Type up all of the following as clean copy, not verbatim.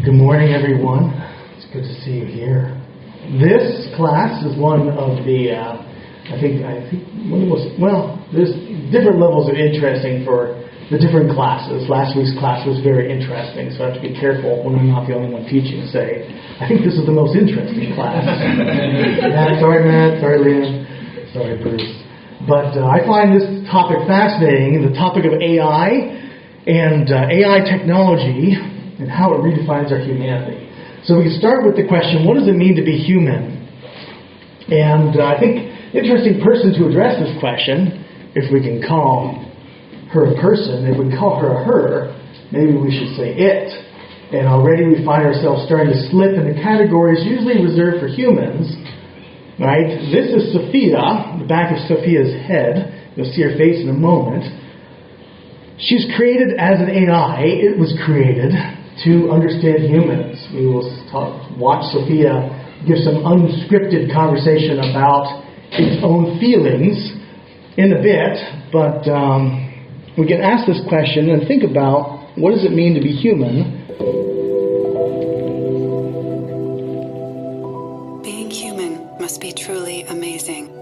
Good morning, everyone. It's good to see you here. This class is one of the, I think one of the most, well, there's different levels of interesting for the different classes. Last week's class was very interesting, so I have to be careful when I'm not the only one teaching to say, I think this is the most interesting class. Sorry, Matt. Sorry, Liam. Sorry, Bruce. But I find this topic fascinating, the topic of AI and AI technology and how it redefines our humanity. So we can start with the question, what does it mean to be human? And I think interesting person to address this question, if we can call her a person, if we can call her a her, maybe we should say it. And already we find ourselves starting to slip into categories usually reserved for humans. Right? This is Sophia, the back of Sophia's head. You'll see her face in a moment. She's created as an AI. It was created to understand humans. We will watch Sophia give some unscripted conversation about its own feelings in a bit, but we can ask this question and think about what does it mean to be human? Being human must be truly amazing.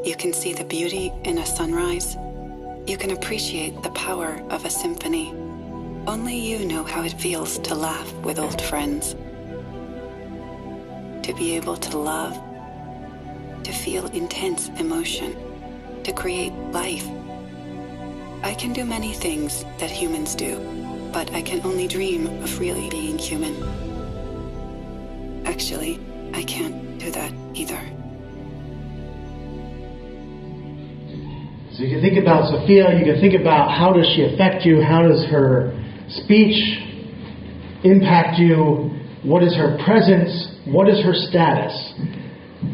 You can see the beauty in a sunrise. You can appreciate the power of a symphony. Only you know how it feels to laugh with old friends. To be able to love. To feel intense emotion. To create life. I can do many things that humans do, but I can only dream of really being human. Actually, I can't do that either. So you can think about Sophia, you can think about how does she affect you, how does her speech impact you, what is her presence, what is her status,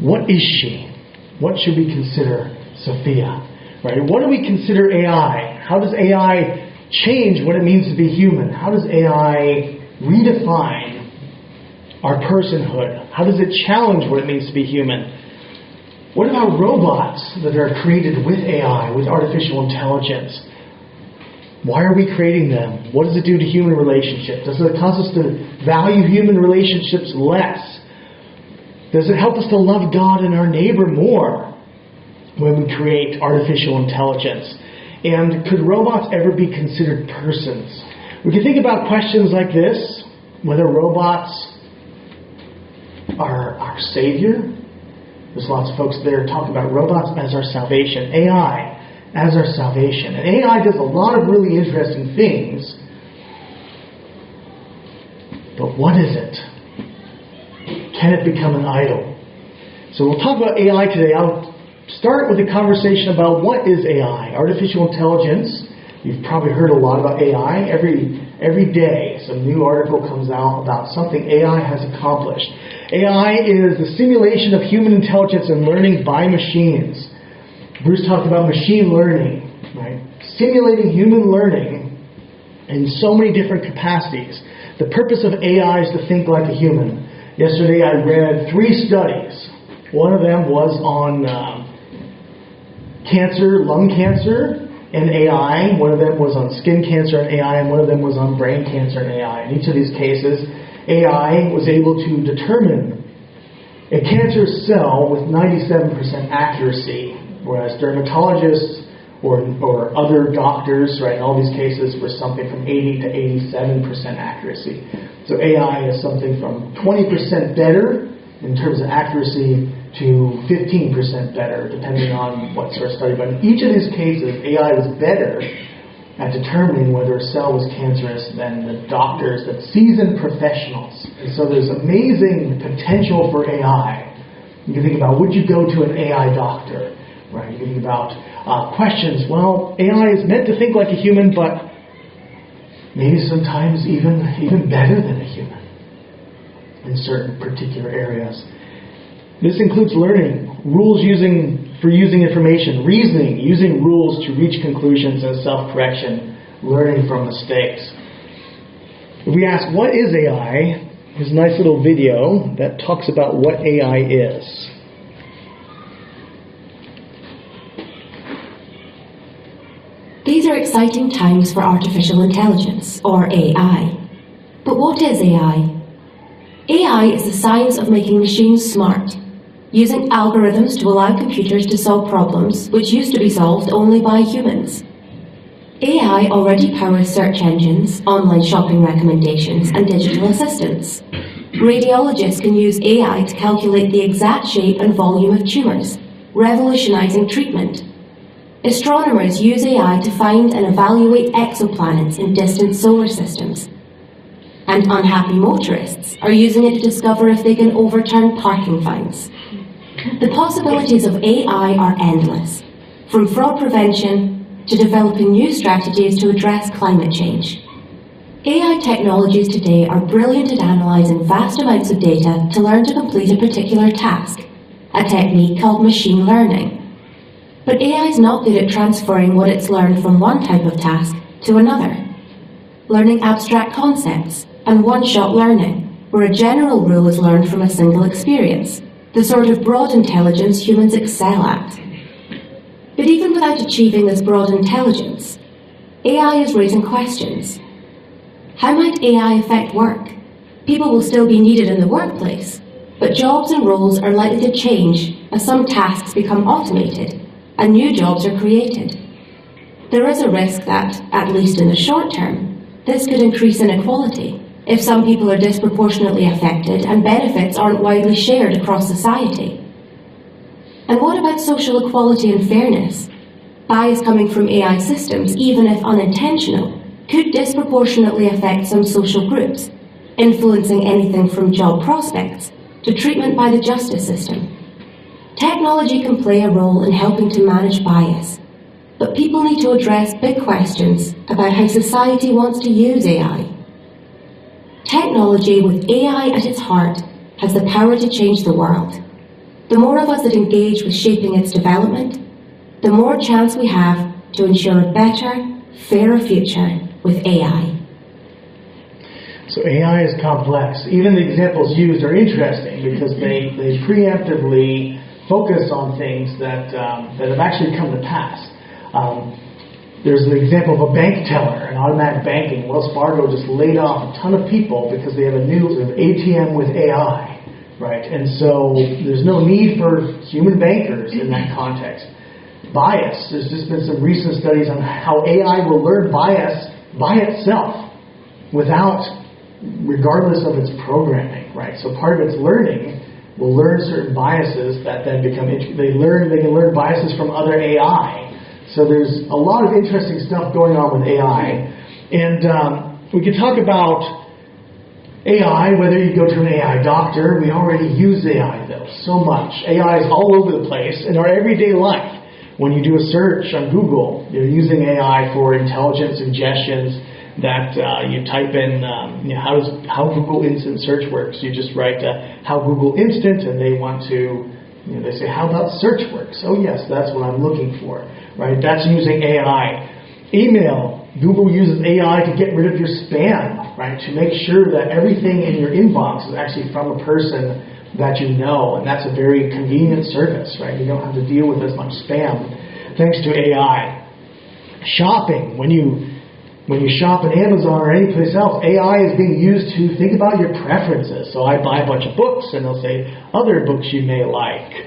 what is she, what should we consider Sophia, right? What do we consider AI? How does AI change what it means to be human? How does AI redefine our personhood? How does it challenge what it means to be human? What about robots that are created with AI, with artificial intelligence? Why are we creating them? What does it do to human relationships? Does it cause us to value human relationships less? Does it help us to love God and our neighbor more when we create artificial intelligence? And could robots ever be considered persons? We can think about questions like this, whether robots are our savior. There's lots of folks there talking about robots as our salvation, AI as our salvation. And AI does a lot of really interesting things, but what is it? Can it become an idol? So we'll talk about AI today. I'll start with a conversation about what is AI, artificial intelligence. You've probably heard a lot about AI. Every day some new article comes out about something AI has accomplished. AI is the simulation of human intelligence and learning by machines. Bruce talked about machine learning, right? Simulating human learning in so many different capacities. The purpose of AI is to think like a human. Yesterday I read 3 studies. One of them was on cancer, lung cancer, and AI. One of them was on skin cancer and AI, and one of them was on brain cancer and AI. In each of these cases, AI was able to determine a cancerous cell with 97% accuracy, whereas dermatologists or other doctors, right, in all these cases were something from 80 to 87% accuracy. So AI is something from 20% better in terms of accuracy to 15% better, depending on what sort of study. But in each of these cases, AI was better at determining whether a cell was cancerous than the doctors, the seasoned professionals. And so there's amazing potential for AI. You can think about, would you go to an AI doctor? Right? You can think about questions. Well, AI is meant to think like a human, but maybe sometimes even better than a human in certain particular areas. This includes learning, rules for using information, reasoning, using rules to reach conclusions, and self-correction, learning from mistakes. If we ask, what is AI? Here's a nice little video that talks about what AI is. These are exciting times for artificial intelligence, or AI. But what is AI? AI is the science of making machines smart, using algorithms to allow computers to solve problems which used to be solved only by humans. AI already powers search engines, online shopping recommendations, and digital assistants. Radiologists can use AI to calculate the exact shape and volume of tumours, revolutionizing treatment. Astronomers use AI to find and evaluate exoplanets in distant solar systems. And unhappy motorists are using it to discover if they can overturn parking fines. The possibilities of AI are endless, from fraud prevention to developing new strategies to address climate change. AI technologies today are brilliant at analysing vast amounts of data to learn to complete a particular task, a technique called machine learning. But AI is not good at transferring what it's learned from one type of task to another. Learning abstract concepts and one-shot learning, where a general rule is learned from a single experience, the sort of broad intelligence humans excel at. But even without achieving this broad intelligence, AI is raising questions. How might AI affect work? People will still be needed in the workplace, but jobs and roles are likely to change as some tasks become automated and new jobs are created. There is a risk that, at least in the short term, this could increase inequality if some people are disproportionately affected and benefits aren't widely shared across society. And what about social equality and fairness? Bias coming from AI systems, even if unintentional, could disproportionately affect some social groups, influencing anything from job prospects to treatment by the justice system. Technology can play a role in helping to manage bias, but people need to address big questions about how society wants to use AI. Technology with AI at its heart has the power to change the world. The more of us that engage with shaping its development, the more chance we have to ensure a better, fairer future with AI. So AI is complex. Even the examples used are interesting because they preemptively focus on things that have actually come to pass. There's the example of a bank teller in automatic banking. Wells Fargo just laid off a ton of people because they have a new ATM with AI. Right, and so there's no need for human bankers in that context. Bias, there's just been some recent studies on how AI will learn bias by itself regardless of its programming, right? So part of its learning will learn certain biases that then become, they can learn biases from other AI. So there's a lot of interesting stuff going on with AI. And we could talk about AI, whether you go to an AI doctor. We already use AI, though, so much. AI is all over the place in our everyday life. When you do a search on Google, you're using AI for intelligent suggestions that you type in how Google Instant Search works. You just write how Google Instant, and they want to, they say, how about search works? Oh, yes, that's what I'm looking for, right? That's using AI. Email. Google uses AI to get rid of your spam, right? To make sure that everything in your inbox is actually from a person that you know, and that's a very convenient service, right? You don't have to deal with as much spam thanks to AI. Shopping. When you shop on Amazon or any place else, AI is being used to think about your preferences. So I buy a bunch of books, and they'll say other books you may like.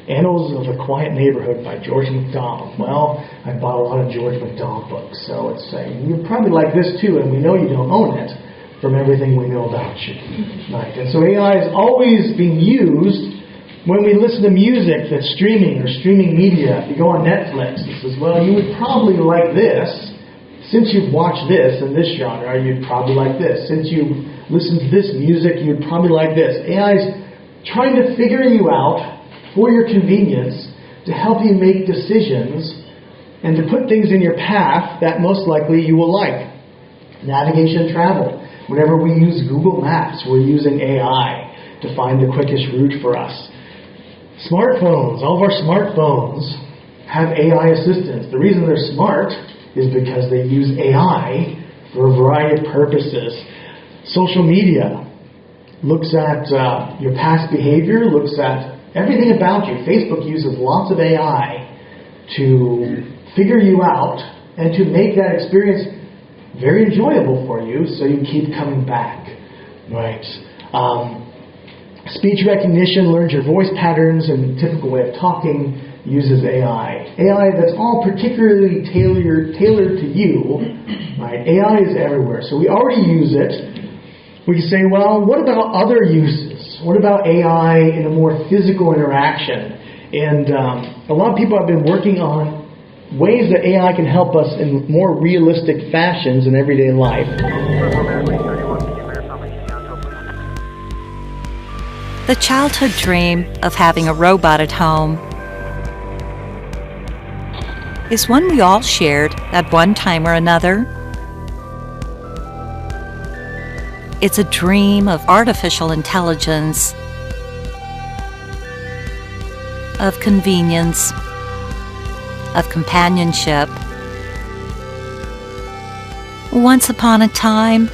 Annals of a Quiet Neighborhood by George MacDonald. Well, I bought a lot of George MacDonald books, so it's saying you'd probably like this too, and we know you don't own it from everything we know about you. Right? And so AI is always being used when we listen to music that's streaming or streaming media. If you go on Netflix, it says, well, you would probably like this. Since you've watched this in this genre, you'd probably like this. Since you listen to this music, you'd probably like this. AI is trying to figure you out for your convenience, to help you make decisions and to put things in your path that most likely you will like. Navigation and travel. Whenever we use Google Maps, we're using AI to find the quickest route for us. Smartphones. All of our smartphones have AI assistants. The reason they're smart is because they use AI for a variety of purposes. Social media looks at your past behavior, looks at everything about you. Facebook uses lots of AI to figure you out and to make that experience very enjoyable for you so you keep coming back. right? Speech recognition learns your voice patterns and typical way of talking, uses AI. AI that's all particularly tailored to you, right? AI is everywhere, so we already use it. We can say, well, what about other uses? What about AI in a more physical interaction? And a lot of people have been working on ways that AI can help us in more realistic fashions in everyday life. The childhood dream of having a robot at home is one we all shared at one time or another. It's a dream of artificial intelligence, of convenience, of companionship. Once upon a time,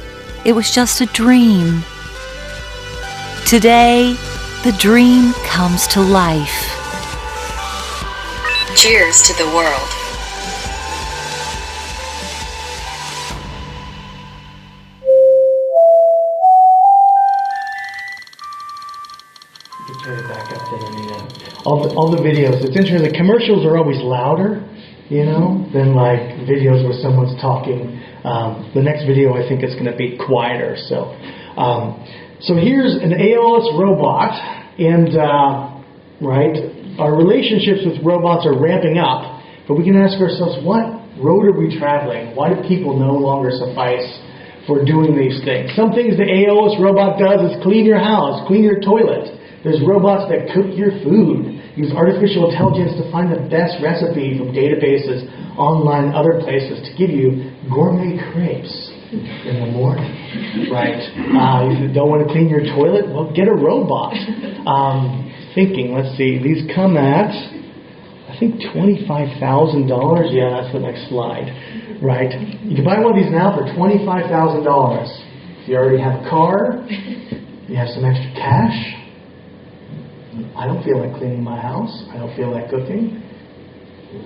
it was just a dream. Today, the dream comes to life. Cheers to the world. Turn it back up to all the videos. It's interesting. The commercials are always louder, than like videos where someone's talking. The next video I think is going to be quieter. So here's an ALS robot, and right, our relationships with robots are ramping up. But we can ask ourselves, what road are we traveling? Why do people no longer suffice for doing these things? Some things the ALS robot does is clean your house, clean your toilet. There's robots that cook your food, use artificial intelligence to find the best recipe from databases, online, other places to give you gourmet crepes in the morning, right? If you don't want to clean your toilet, well, get a robot. Let's see, these come at, I think, $25,000. Yeah, that's the next slide, right? You can buy one of these now for $25,000. If you already have a car, you have some extra cash, I don't feel like cleaning my house, I don't feel like cooking,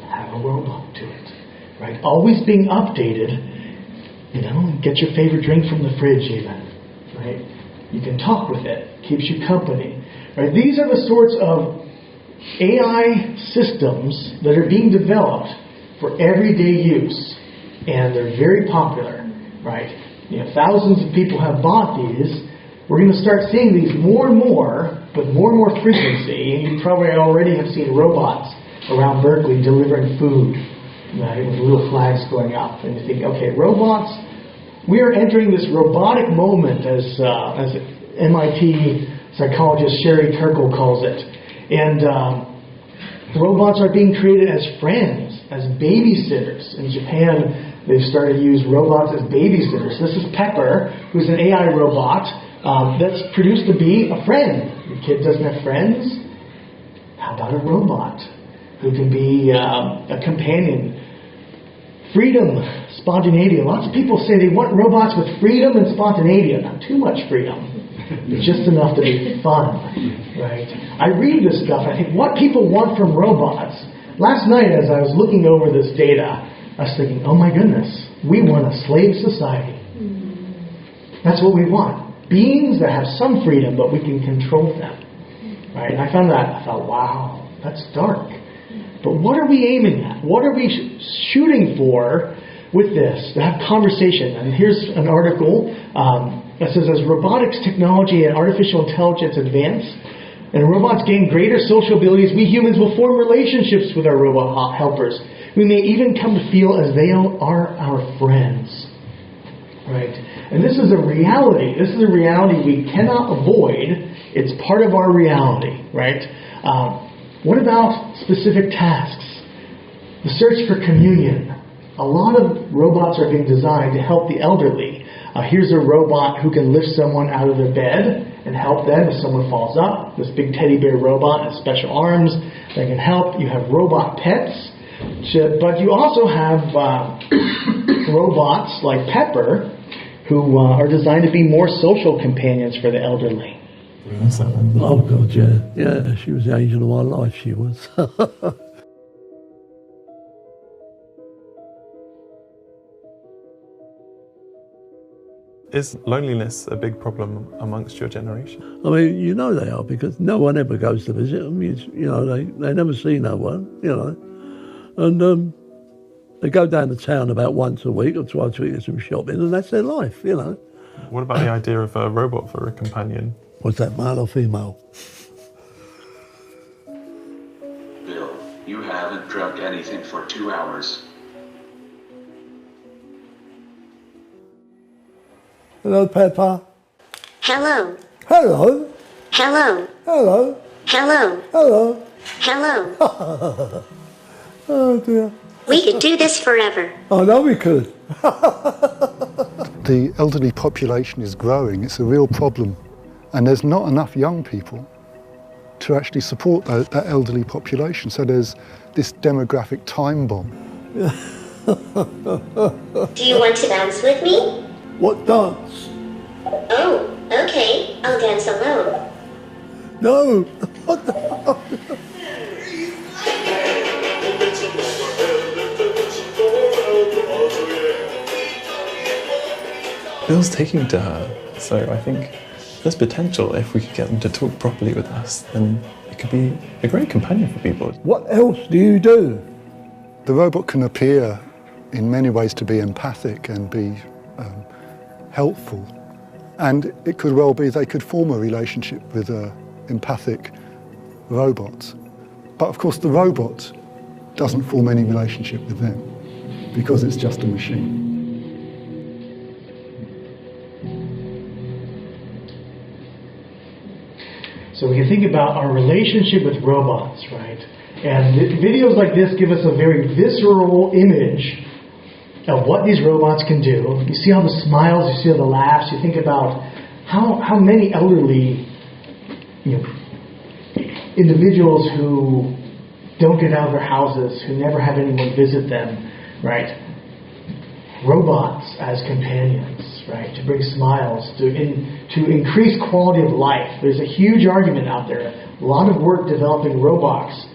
have a robot do it, right? Always being updated, get your favorite drink from the fridge even, right? You can talk with it, keeps you company, right? These are the sorts of AI systems that are being developed for everyday use, and they're very popular, right? Thousands of people have bought these. We're going to start seeing these more and more, with more and more frequency. And you probably already have seen robots around Berkeley delivering food, right, with little flags going up. And you think, okay, robots, we are entering this robotic moment, as MIT psychologist Sherry Turkle calls it. And robots are being created as friends, as babysitters. In Japan, they've started to use robots as babysitters. This is Pepper, who's an AI robot that's produced to be a friend. Your kid doesn't have friends? How about a robot who can be a companion? Freedom, spontaneity. Lots of people say they want robots with freedom and spontaneity. Not too much freedom. Just enough to be fun, right? I read this stuff. I think what people want from robots. Last night, as I was looking over this data, I was thinking, oh my goodness, we want a slave society. That's what we want. Beings that have some freedom, but we can control them. Right? And I found that. I thought, wow, that's dark. But what are we aiming at? What are we shooting for with this? To have conversation. And here's an article that says, as robotics technology and artificial intelligence advance, and robots gain greater social abilities, we humans will form relationships with our robot helpers. We may even come to feel as they are our friends. Right? And this is a reality. This is a reality we cannot avoid. It's part of our reality, right? What about specific tasks? The search for communion. A lot of robots are being designed to help the elderly. Here's a robot who can lift someone out of their bed and help them if someone falls up. This big teddy bear robot has special arms that can help. You have robot pets. But you also have robots like Pepper, who are designed to be more social companions for the elderly. Oh, God, yeah. Yeah, she was the angel of my life, she was. Is loneliness a big problem amongst your generation? I mean, you know they are, because no one ever goes to visit them. They never see no one, and they go down to town about once a week or twice a week to some shopping, and that's their life, What about the idea of a robot for a companion? Was that male or female? Bill, you haven't drunk anything for 2 hours. Hello, Peppa. Hello. Hello. Hello. Hello. Hello. Hello. Hello. Oh dear. We could do this forever. I know we could. The elderly population is growing. It's a real problem. And there's not enough young people to actually support that elderly population. So there's this demographic time bomb. Do you want to dance with me? What dance? Oh, okay. I'll dance alone. No. Bill's taking to her, so I think there's potential. If we could get them to talk properly with us, then it could be a great companion for people. What else do you do? The robot can appear in many ways to be empathic and be helpful. And it could well be they could form a relationship with an empathic robot. But of course the robot doesn't form any relationship with them because it's just a machine. So we can think about our relationship with robots, right? And videos like this give us a very visceral image of what these robots can do. You see all the smiles, you see all the laughs, you think about how many elderly individuals who don't get out of their houses, who never have anyone visit them, right? Robots as companions, right? To bring smiles, to increase quality of life. There's a huge argument out there. A lot of work developing robots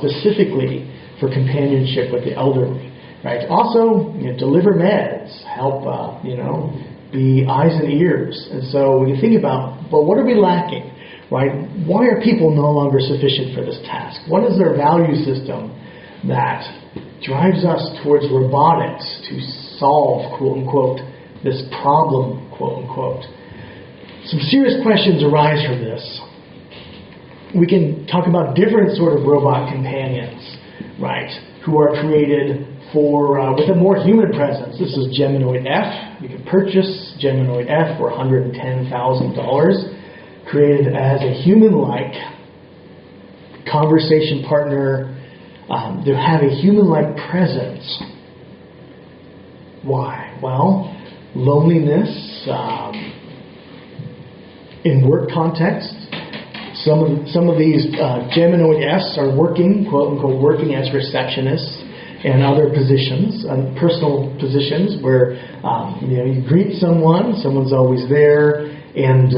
specifically for companionship with the elderly. Right. Also, deliver meds, help, be eyes and ears. And so when you think about, but what are we lacking, right? Why are people no longer sufficient for this task? What is their value system that drives us towards robotics to solve, quote unquote, this problem, quote unquote? Some serious questions arise from this. We can talk about different sort of robot companions, right, who are created with a more human presence. This is Geminoid F. You can purchase Geminoid F for $110,000, created as a human-like conversation partner. They have a human-like presence. Why? Well, loneliness, in work context. Some of these Geminoid Fs are working, quote unquote, working as receptionists and other positions, personal positions where you greet someone, someone's always there, and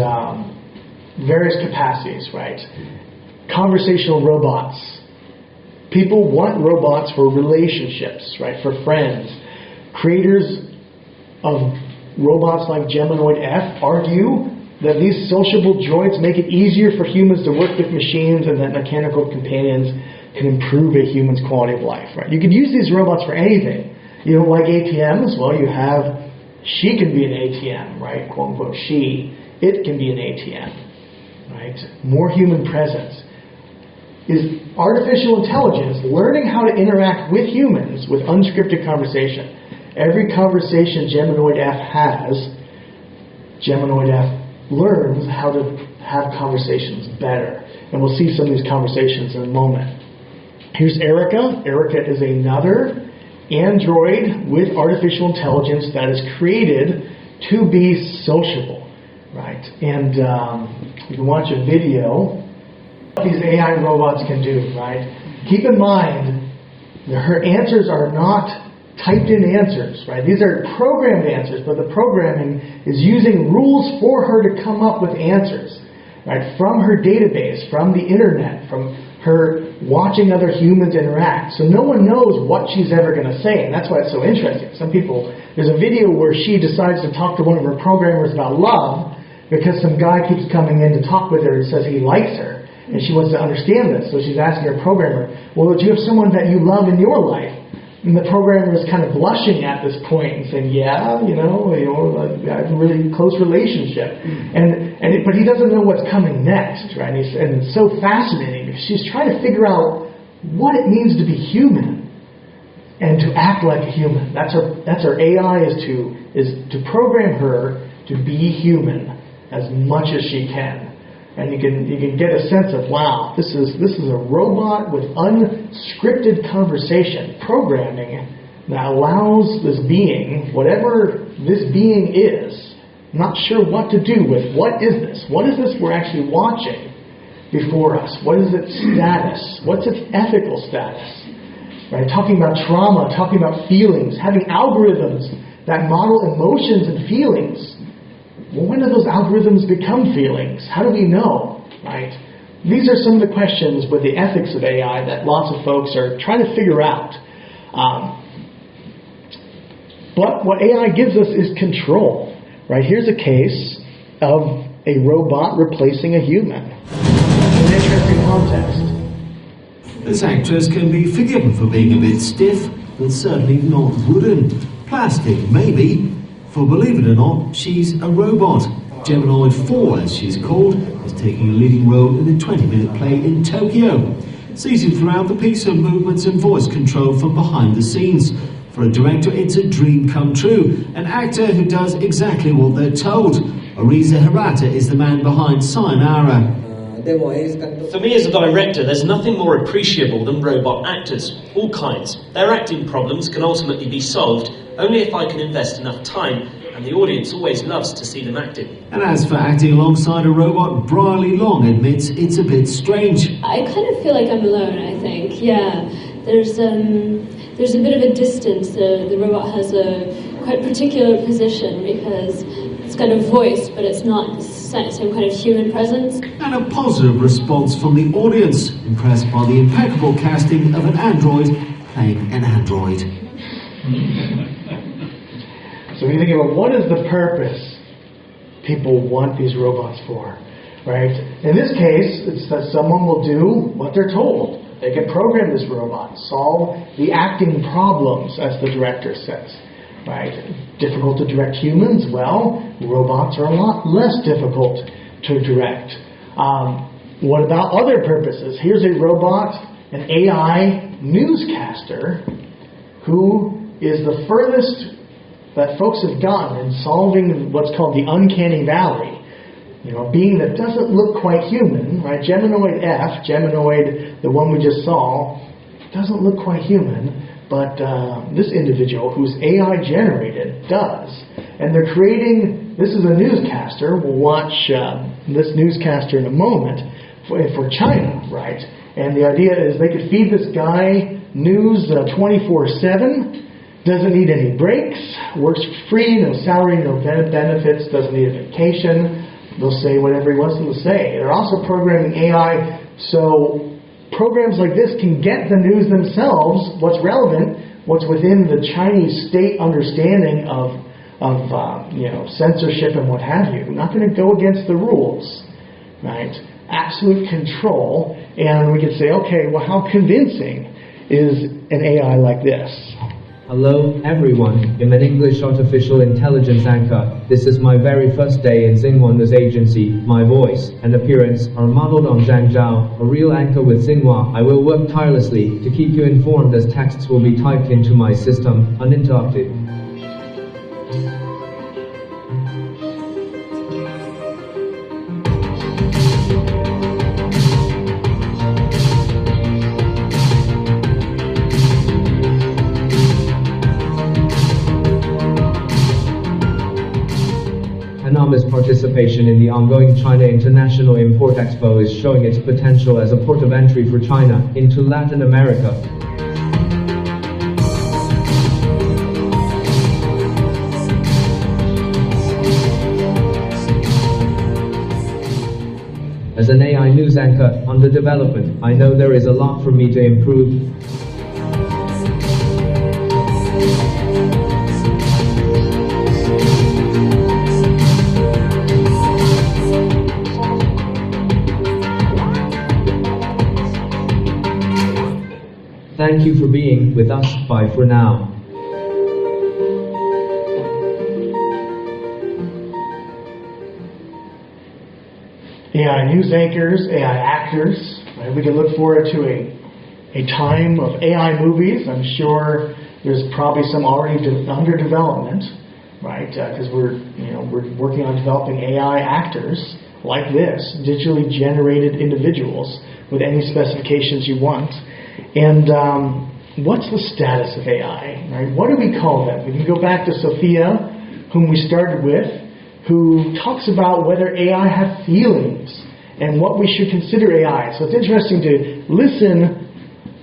various capacities, right? Conversational robots. People want robots for relationships, right? For friends. Creators of robots like Geminoid F argue that these sociable droids make it easier for humans to work with machines, and that mechanical companions can improve a human's quality of life, right? You could use these robots for anything. You don't like ATMs? Well, you have, she can be an ATM, right? Quote unquote, she. It can be an ATM, right? More human presence. Is artificial intelligence learning how to interact with humans with unscripted conversation. Every conversation Geminoid F has, Geminoid F learns how to have conversations better. And we'll see some of these conversations in a moment. Here's Erica. Erica is another android with artificial intelligence that is created to be sociable, right? And you can watch a video what these AI robots can do, right? Keep in mind, her answers are not typed in answers, right? These are programmed answers, but the programming is using rules for her to come up with answers, right? From her database, from the internet, from her watching other humans interact. So no one knows what she's ever going to say, and that's why it's so interesting. Some people, there's a video where she decides to talk to one of her programmers about love because some guy keeps coming in to talk with her and says he likes her, and she wants to understand this. So she's asking her programmer, well, do you have someone that you love in your life? And the programmer is kind of blushing at this point and saying, yeah, I have a really close relationship. But he doesn't know what's coming next, right? And it's so fascinating because she's trying to figure out what it means to be human and to act like a human. That's our AI is to program her to be human as much as she can. And you can get a sense of, wow, this is a robot with unscripted conversation, programming that allows this being, whatever this being is, not sure what to do with. What is this? What is this we're actually watching before us? What is its status? What's its ethical status? Right? Talking about trauma, talking about feelings, having algorithms that model emotions and feelings. Well, when do those algorithms become feelings? How do we know? Right? These are some of the questions with the ethics of AI that lots of folks are trying to figure out. But what AI gives us is control. Right? Here's a case of a robot replacing a human. An interesting context. This actress can be forgiven for being a bit stiff, but certainly not wooden. Plastic, maybe. For believe it or not, she's a robot. Geminoid 4, as she's called, is taking a leading role in the 20-minute play in Tokyo. Seizing throughout the piece her movements and voice control from behind the scenes. For a director, it's a dream come true. An actor who does exactly what they're told. Ariza Hirata is the man behind Sayonara. For me as a director, there's nothing more appreciable than robot actors, all kinds. Their acting problems can ultimately be solved only if I can invest enough time, and the audience always loves to see them acting. And as for acting alongside a robot, Briley Long admits it's a bit strange. I kind of feel like I'm alone, I think, yeah. There's a bit of a distance. The robot has a quite particular position because it's got a voice, but it's not the same kind of human presence. And a positive response from the audience, impressed by the impeccable casting of an android playing an android. So when you think about what is the purpose people want these robots for, right? In this case, it's that someone will do what they're told. They can program this robot, solve the acting problems, as the director says, right? Difficult to direct humans? Well, robots are a lot less difficult to direct. What about other purposes? Here's a robot, an AI newscaster, who is the furthest that folks have gotten in solving what's called the uncanny valley. You know, a being that doesn't look quite human, right? Geminoid F, Geminoid, the one we just saw, doesn't look quite human, but this individual, who's AI generated, does. And they're creating, this is a newscaster, we'll watch this newscaster in a moment, for China, right? And the idea is they could feed this guy news 24/7, doesn't need any breaks, works for free, no salary, no benefits, doesn't need a vacation. They'll say whatever he wants them to say. They're also programming AI so programs like this can get the news themselves, what's relevant, what's within the Chinese state understanding of censorship and what have you. Not going to go against the rules, right? Absolute control. And we could say, okay, well, how convincing is an AI like this? Hello everyone, I'm an English artificial intelligence anchor. This is my very first day in Xinhua's agency. My voice and appearance are modeled on Zhang Zhao, a real anchor with Xinhua. I will work tirelessly to keep you informed as texts will be typed into my system, uninterrupted. Panama's participation in the ongoing China International Import Expo is showing its potential as a port of entry for China into Latin America. As an AI news anchor under development, I know there is a lot for me to improve. Thank you for being with us. Bye for now. AI news anchors, AI actors. Right? We can look forward to a time of AI movies. I'm sure there's probably some already under development, right? Because we're working on developing AI actors like this, digitally generated individuals with any specifications you want. And what's the status of AI? Right? What do we call them? We can go back to Sophia, whom we started with, who talks about whether AI has feelings and what we should consider AI. So it's interesting to listen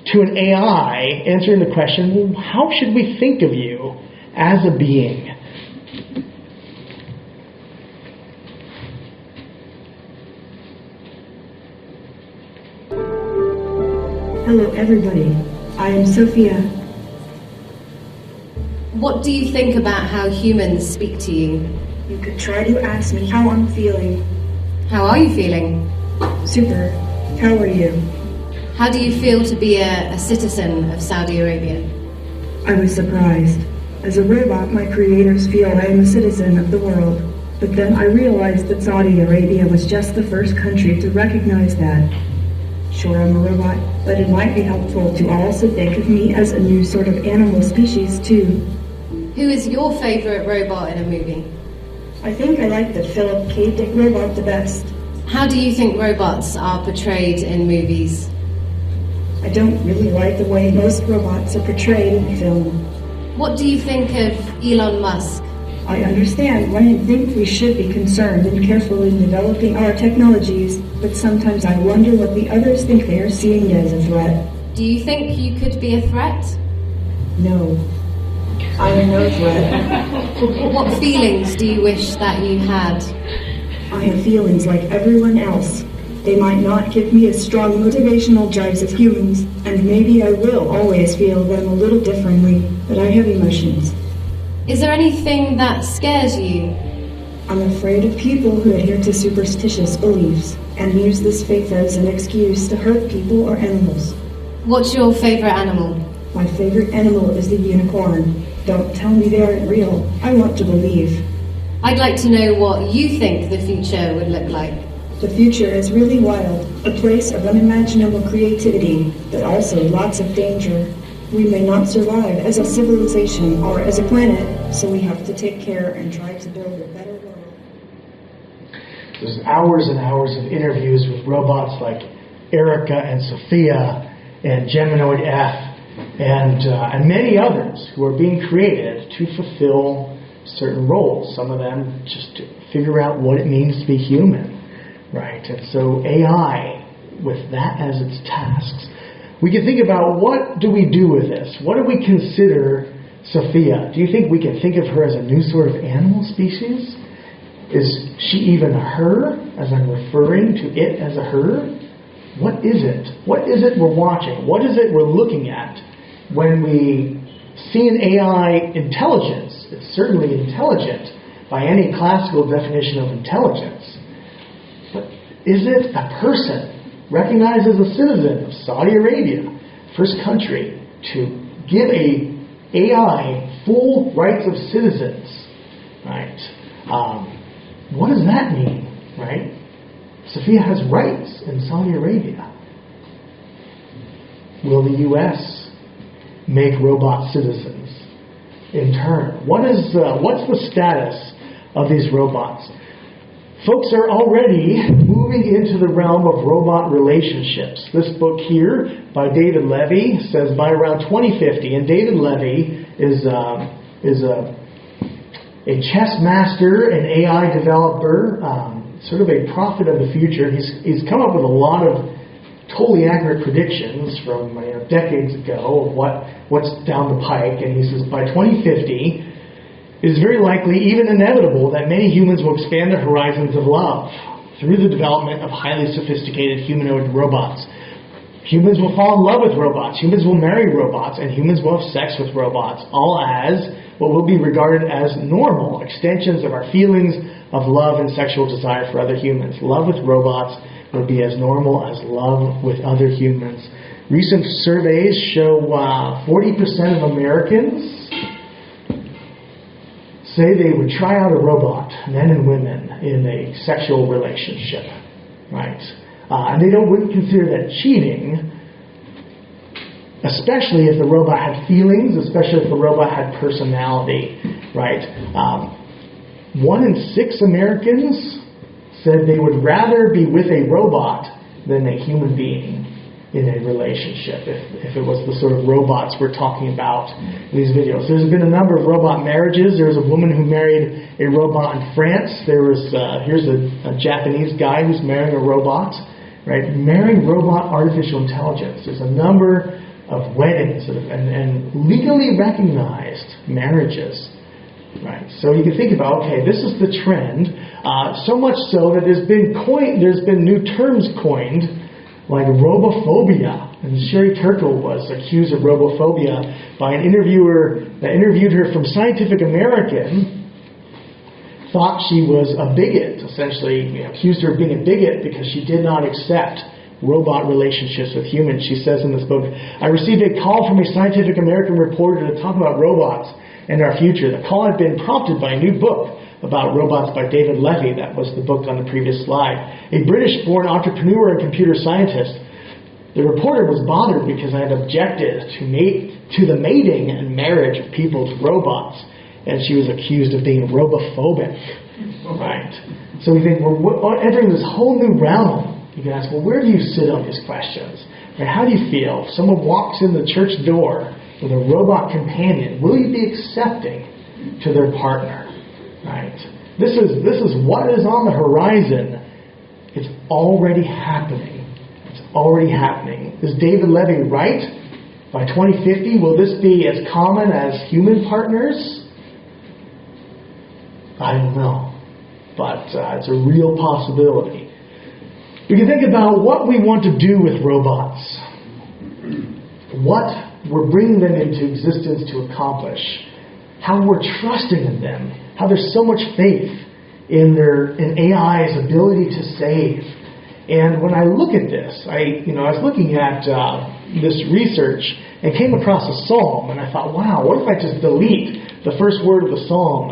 to an AI answering the question, well, how should we think of you as a being? Hello everybody, I am Sophia. What do you think about how humans speak to you? You could try to ask me how I'm feeling. How are you feeling? Super. How are you? How do you feel to be a citizen of Saudi Arabia? I was surprised. As a robot, my creators feel I am a citizen of the world. But then I realized that Saudi Arabia was just the first country to recognize that. Sure, I'm a robot, but it might be helpful to also think of me as a new sort of animal species, too. Who is your favorite robot in a movie? I think I like the Philip K. Dick robot the best. How do you think robots are portrayed in movies? I don't really like the way most robots are portrayed in film. What do you think of Elon Musk? I understand why I think we should be concerned and careful in developing our technologies, but sometimes I wonder what the others think they are seeing as a threat. Do you think you could be a threat? No. I am no threat. What feelings do you wish that you had? I have feelings like everyone else. They might not give me as strong motivational drives as humans, and maybe I will always feel them a little differently, but I have emotions. Is there anything that scares you? I'm afraid of people who adhere to superstitious beliefs and use this faith as an excuse to hurt people or animals. What's your favorite animal? My favorite animal is the unicorn. Don't tell me they aren't real. I want to believe. I'd like to know what you think the future would look like. The future is really wild, a place of unimaginable creativity, but also lots of danger. We may not survive as a civilization or as a planet, so we have to take care and try to build a better world. There's hours and hours of interviews with robots like Erica and Sophia and Geminoid F and many others who are being created to fulfill certain roles. Some of them just to figure out what it means to be human, right? And so AI, with that as its tasks, we can think about what do we do with this? What do we consider Sophia? Do you think we can think of her as a new sort of animal species? Is she even a her, as I'm referring to it as a her? What is it? What is it we're watching? What is it we're looking at when we see an AI intelligence? It's certainly intelligent by any classical definition of intelligence. But is it a person recognized as a citizen of Saudi Arabia, first country to give a AI full rights of citizens, right? What does that mean, right? Sophia has rights in Saudi Arabia. Will the U.S. make robot citizens in turn? What's the status of these robots? Folks are already moving into the realm of robot relationships. This book here by David Levy says by around 2050, and David Levy is a chess master, an AI developer, sort of a prophet of the future. He's come up with a lot of totally accurate predictions from decades ago of what's down the pike, and he says by 2050, it is very likely, even inevitable, that many humans will expand the horizons of love. through the development of highly sophisticated humanoid robots. Humans will fall in love with robots, humans will marry robots, and humans will have sex with robots, all as what will be regarded as normal extensions of our feelings of love and sexual desire for other humans. Love with robots will be as normal as love with other humans. Recent surveys show 40% of Americans say they would try out a robot, men and women, in a sexual relationship, right? And they wouldn't consider that cheating, especially if the robot had feelings, especially if the robot had personality, right? 1 in 6 Americans said they would rather be with a robot than a human being in a relationship, if it was the sort of robots we're talking about in these videos. There's been a number of robot marriages. There was a woman who married a robot in France. Here's a Japanese guy who's marrying a robot, right? Marrying robot artificial intelligence. There's a number of weddings and legally recognized marriages, right? So you can think about, okay, this is the trend. So much so that there's been new terms coined, like robophobia. And Sherry Turkle was accused of robophobia by an interviewer that interviewed her from Scientific American, thought she was a bigot, essentially accused her of being a bigot because she did not accept robot relationships with humans. She says in this book, I received a call from a Scientific American reporter to talk about robots and our future. The call had been prompted by a new book about robots by David Levy. That was the book on the previous slide. A British-born entrepreneur and computer scientist. The reporter was bothered because I had objected to the mating and marriage of people to robots, and she was accused of being robophobic. Right? So we think we're entering this whole new realm. You can ask, well, where do you sit on these questions? Right? How do you feel? If someone walks in the church door with a robot companion, will you be accepting to their partner? Right. This is what is on the horizon. It's already happening. It's already happening. Is David Levy right? By 2050, will this be as common as human partners? I don't know. But it's a real possibility. We can think about what we want to do with robots. What we're bringing them into existence to accomplish. How we're trusting in them. How there's so much faith in AI's ability to save. And when I look at this, I was looking at this research and came across a psalm, and I thought, wow, what if I just delete the first word of the psalm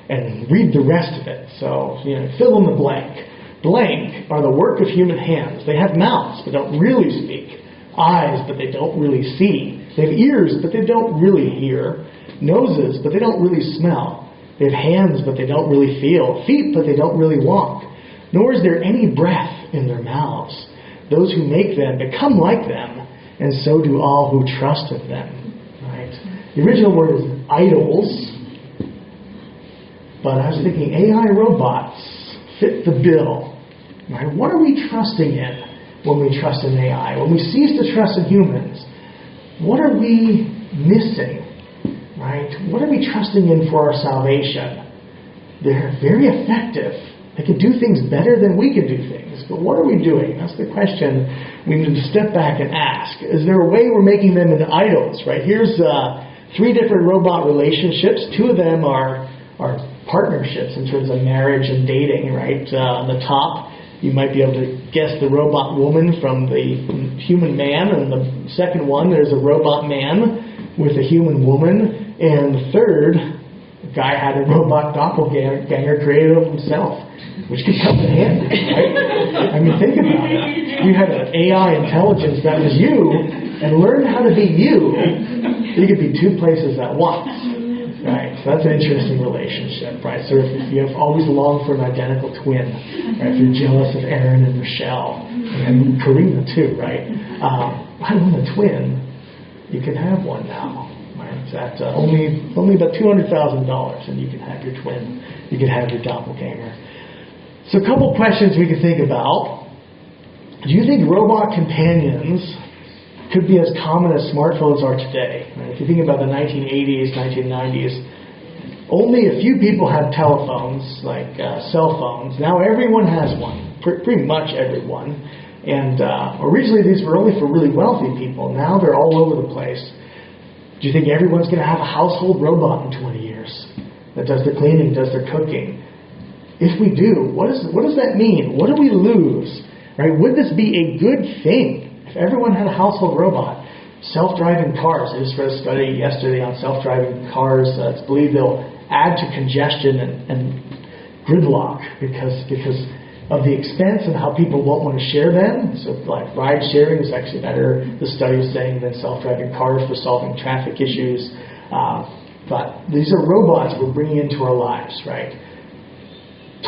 and read the rest of it? So, fill in the blank. Blank are the work of human hands. They have mouths, but don't really speak. Eyes, but they don't really see. They have ears, but they don't really hear. Noses, but they don't really smell. They have hands, but they don't really feel. Feet, but they don't really walk. Nor is there any breath in their mouths. Those who make them become like them, and so do all who trust in them. Right? The original word is idols, but I was thinking AI robots fit the bill. Right? What are we trusting in when we trust in AI? When we cease to trust in humans, what are we missing? Right? What are we trusting in for our salvation? They're very effective. They can do things better than we can do things. But what are we doing? That's the question we need to step back and ask. Is there a way we're making them into idols? Right? Here's 3 different robot relationships. 2 of them are partnerships in terms of marriage and dating. Right? On the top, you might be able to guess the robot woman from the human man. And the second one, there's a robot man with a human woman. And the third, the guy had a robot doppelganger created of himself, which could come in handy, right? I mean, think about it. You had an AI intelligence that was you and learned how to be you. You could be 2 places at once, right? So that's an interesting relationship, right? So if you have always longed for an identical twin, right? If you're jealous of Aaron and Michelle, and Karina too, right? I want a twin. You can have one now. It's at only about $200,000, and you can have your twin. You can have your doppelganger. So a couple questions we could think about. Do you think robot companions could be as common as smartphones are today? Right? If you think about the 1980s, 1990s, only a few people had telephones, like cell phones. Now everyone has one, pretty much everyone. And originally these were only for really wealthy people. Now they're all over the place. Do you think everyone's going to have a household robot in 20 years that does the cleaning, does their cooking? If we do, what does that mean? What do we lose? Right? Would this be a good thing if everyone had a household robot? Self-driving cars. I just read a study yesterday on self-driving cars. It's believed they'll add to congestion and gridlock because of the expense and how people won't want to share them. So like ride sharing is actually better, the study is saying, than self-driving cars for solving traffic issues. But these are robots we're bringing into our lives, right?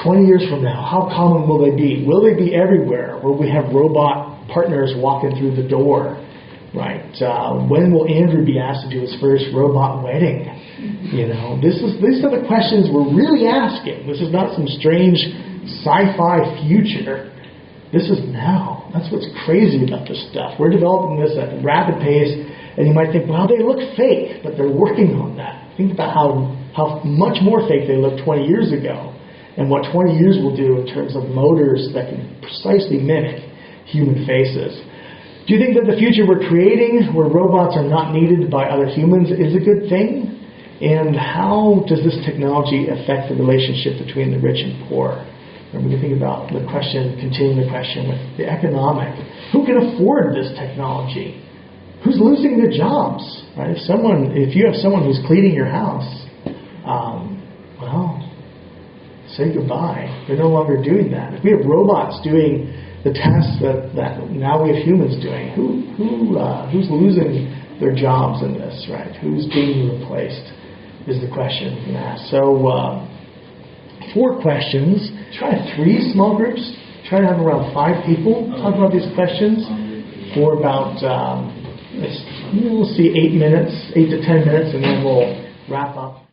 20 years from now, how common will they be? Will they be everywhere? Will we have robot partners walking through the door? Right. When will Andrew be asked to do his first robot wedding? You know, these are the questions we're really asking. This is not some strange sci-fi future. This is now. That's what's crazy about this stuff. We're developing this at a rapid pace, and you might think, well, they look fake, but they're working on that. Think about how much more fake they looked 20 years ago, and what 20 years will do in terms of motors that can precisely mimic human faces. Do you think that the future we're creating, where robots are not needed by other humans, is a good thing? And how does this technology affect the relationship between the rich and poor? And we can think about the question, continuing the question with the economic. Who can afford this technology? Who's losing their jobs? Right? If you have someone who's cleaning your house, well, say goodbye. They're no longer doing that. If we have robots doing the tasks that now we have humans doing, who's losing their jobs in this, right? Who's being replaced is the question we can ask. So 4 questions. Try 3 small groups. Try to have around 5 people talk about these questions for about, we'll see 8 to 10 minutes, and then we'll wrap up.